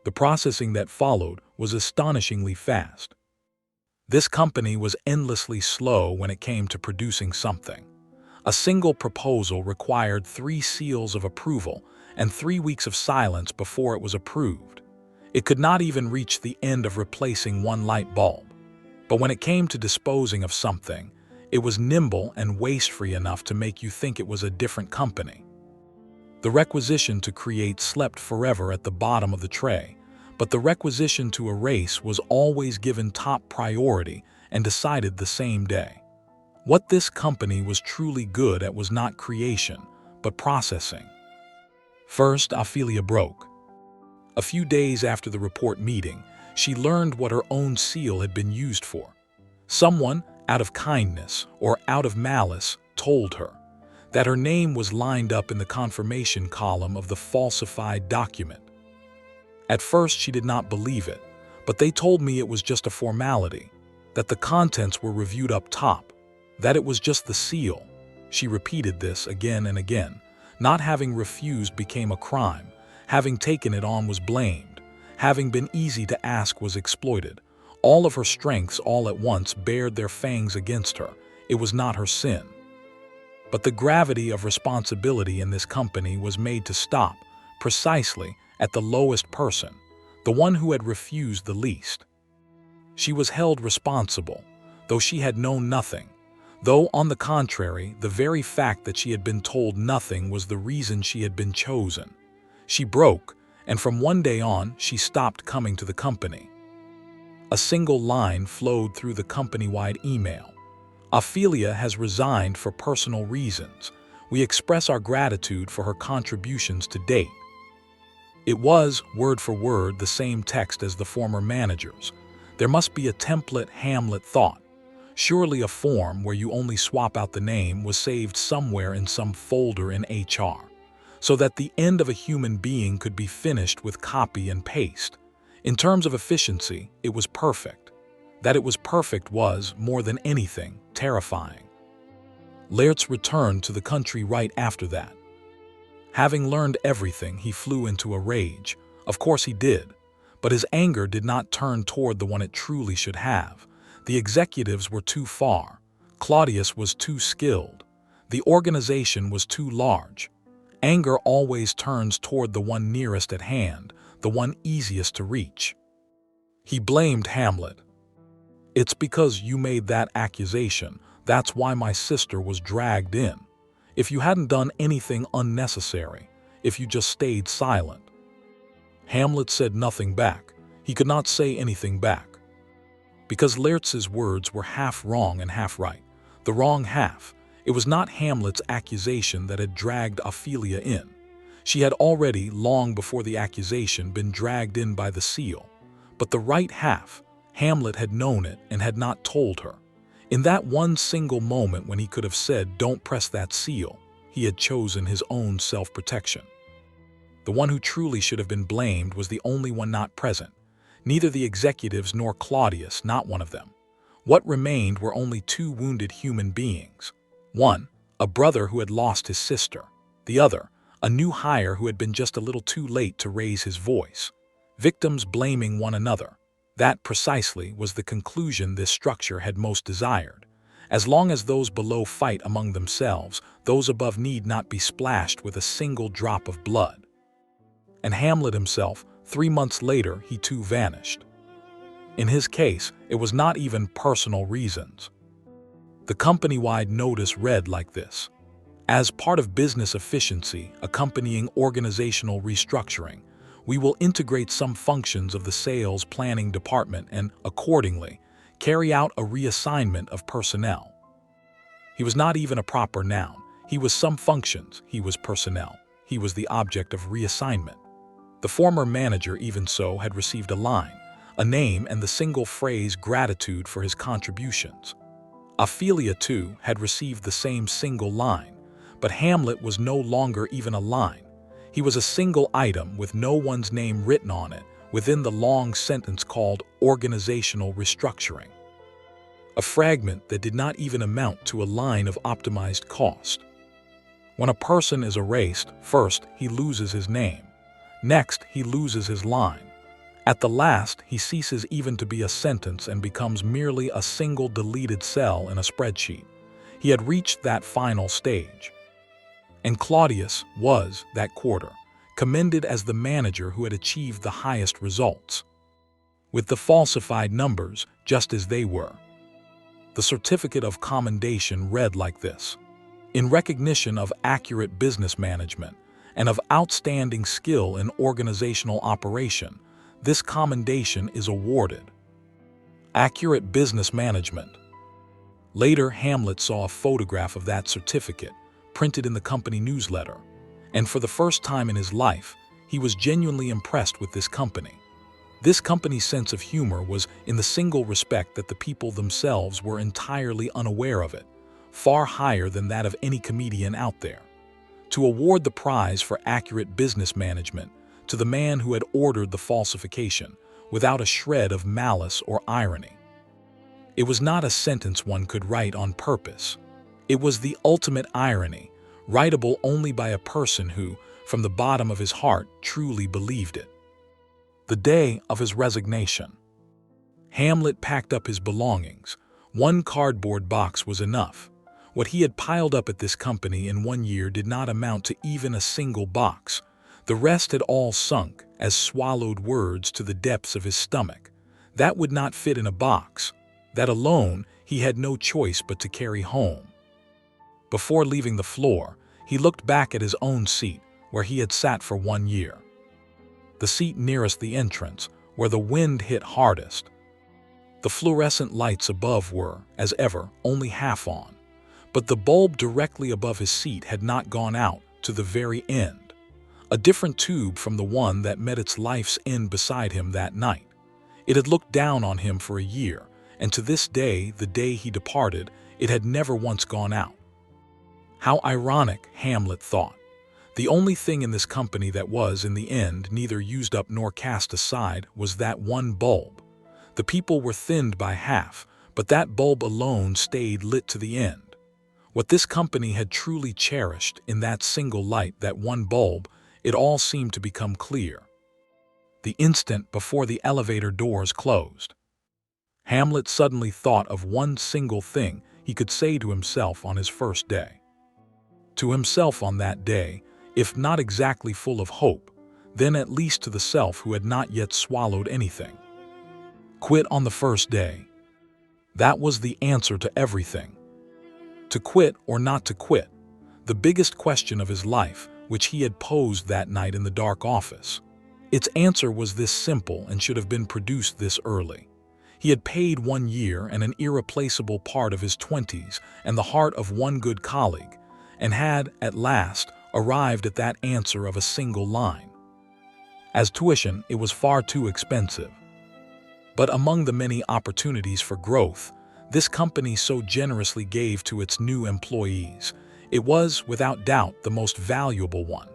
The processing that followed was astonishingly fast. This company was endlessly slow when it came to producing something. A single proposal required 3 seals of approval and 3 weeks of silence before it was approved. It could not even reach the end of replacing 1 light bulb. But when it came to disposing of something, it was nimble and waste-free enough to make you think it was a different company. The requisition to create slept forever at the bottom of the tray, but the requisition to erase was always given top priority and decided the same day. What this company was truly good at was not creation, but processing. First, Ophelia broke. A few days after the report meeting, she learned what her own seal had been used for. Someone, out of kindness or out of malice, told her that her name was lined up in the confirmation column of the falsified document. At first, she did not believe it, but they told me it was just a formality, that the contents were reviewed up top, that it was just the seal. She repeated this again and again. Not having refused became a crime. Having taken it on was blamed. Having been easy to ask was exploited. All of her strengths all at once bared their fangs against her. It was not her sin. But the gravity of responsibility in this company was made to stop, precisely at the lowest person, the one who had refused the least. She was held responsible, though she had known nothing, though, on the contrary, the very fact that she had been told nothing was the reason she had been chosen. She broke, and from one day on, she stopped coming to the company. A single line flowed through the company-wide email. Ophelia has resigned for personal reasons. We express our gratitude for her contributions to date. It was, word for word, the same text as the former managers. There must be a template, Hamlet thought. Surely a form where you only swap out the name was saved somewhere in some folder in HR, so that the end of a human being could be finished with copy and paste. In terms of efficiency, it was perfect. That it was perfect was, more than anything, terrifying. Laertes returned to the country right after that. Having learned everything, he flew into a rage. Of course he did. But his anger did not turn toward the one it truly should have. The executives were too far. Claudius was too skilled. The organization was too large. Anger always turns toward the one nearest at hand, the one easiest to reach. He blamed Hamlet. It's because you made that accusation. That's why my sister was dragged in. If you hadn't done anything unnecessary, if you just stayed silent. Hamlet said nothing back. He could not say anything back. Because Laertes' words were half wrong and half right. The wrong half. It was not Hamlet's accusation that had dragged Ophelia in. She had already, long before the accusation, been dragged in by the seal. But the right half, Hamlet had known it and had not told her. In that one single moment when he could have said, "Don't press that seal," he had chosen his own self-protection. The one who truly should have been blamed was the only one not present. Neither the executives nor Claudius, not one of them. What remained were only two wounded human beings. One, a brother who had lost his sister. The other, a new hire who had been just a little too late to raise his voice. Victims blaming one another. That precisely was the conclusion this structure had most desired. As long as those below fight among themselves, those above need not be splashed with a single drop of blood. And Hamlet himself, 3 months later, he too vanished. In his case, it was not even personal reasons. The company-wide notice read like this: as part of business efficiency accompanying organizational restructuring, we will integrate some functions of the sales planning department and, accordingly, carry out a reassignment of personnel. He was not even a proper noun. He was some functions. He was personnel. He was the object of reassignment. The former manager, even so, had received a line, a name, and the single phrase gratitude for his contributions. Ophelia, too, had received the same single line, but Hamlet was no longer even a line. He was a single item with no one's name written on it within the long sentence called organizational restructuring. A fragment that did not even amount to a line of optimized cost. When a person is erased, first he loses his name. Next, he loses his line. At the last, he ceases even to be a sentence and becomes merely a single deleted cell in a spreadsheet. He had reached that final stage. And Claudius was, that quarter, commended as the manager who had achieved the highest results. With the falsified numbers, just as they were. The certificate of commendation read like this: in recognition of accurate business management and of outstanding skill in organizational operation, this commendation is awarded. Accurate business management. Later, Hamlet saw a photograph of that certificate, printed in the company newsletter, and for the first time in his life, he was genuinely impressed with this company. This company's sense of humor was in the single respect that the people themselves were entirely unaware of it, far higher than that of any comedian out there. To award the prize for accurate business management to the man who had ordered the falsification, without a shred of malice or irony. It was not a sentence one could write on purpose. It was the ultimate irony, writable only by a person who, from the bottom of his heart, truly believed it. The day of his resignation. Hamlet packed up his belongings. One cardboard box was enough. What he had piled up at this company in 1 year did not amount to even a single box. The rest had all sunk as swallowed words to the depths of his stomach. That would not fit in a box. That alone he had no choice but to carry home. Before leaving the floor, he looked back at his own seat, where he had sat for 1 year. The seat nearest the entrance, where the wind hit hardest. The fluorescent lights above were, as ever, only half on, but the bulb directly above his seat had not gone out to the very end. A different tube from the one that met its life's end beside him that night. It had looked down on him for a year, and to this day, the day he departed, it had never once gone out. How ironic, Hamlet thought. The only thing in this company that was, in the end, neither used up nor cast aside was that one bulb. The people were thinned by half, but that bulb alone stayed lit to the end. What this company had truly cherished in that single light, that one bulb, it all seemed to become clear. The instant before the elevator doors closed, Hamlet suddenly thought of one single thing he could say to himself on his first day. To himself on that day, if not exactly full of hope, then at least to the self who had not yet swallowed anything. Quit on the first day. That was the answer to everything. To quit or not to quit, the biggest question of his life, which he had posed that night in the dark office. Its answer was this simple and should have been produced this early. He had paid 1 year and an irreplaceable part of his 20s and the heart of one good colleague, and had, at last, arrived at that answer of a single line. As tuition, it was far too expensive. But among the many opportunities for growth this company so generously gave to its new employees, it was, without doubt, the most valuable one.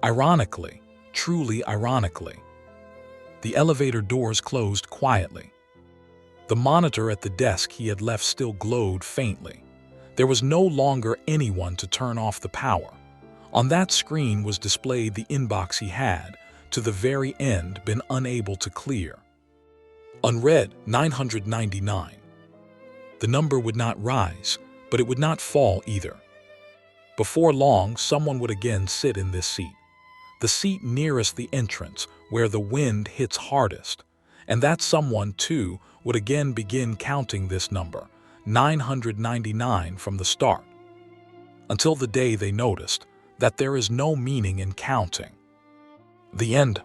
Ironically, truly ironically, the elevator doors closed quietly. The monitor at the desk he had left still glowed faintly. There was no longer anyone to turn off the power. On that screen was displayed the inbox he had, to the very end, been unable to clear. Unread 999. The number would not rise, but it would not fall either. Before long, someone would again sit in this seat, the seat nearest the entrance where the wind hits hardest, and that someone, too, would again begin counting this number, 999, from the start, until the day they noticed that there is no meaning in counting. The end.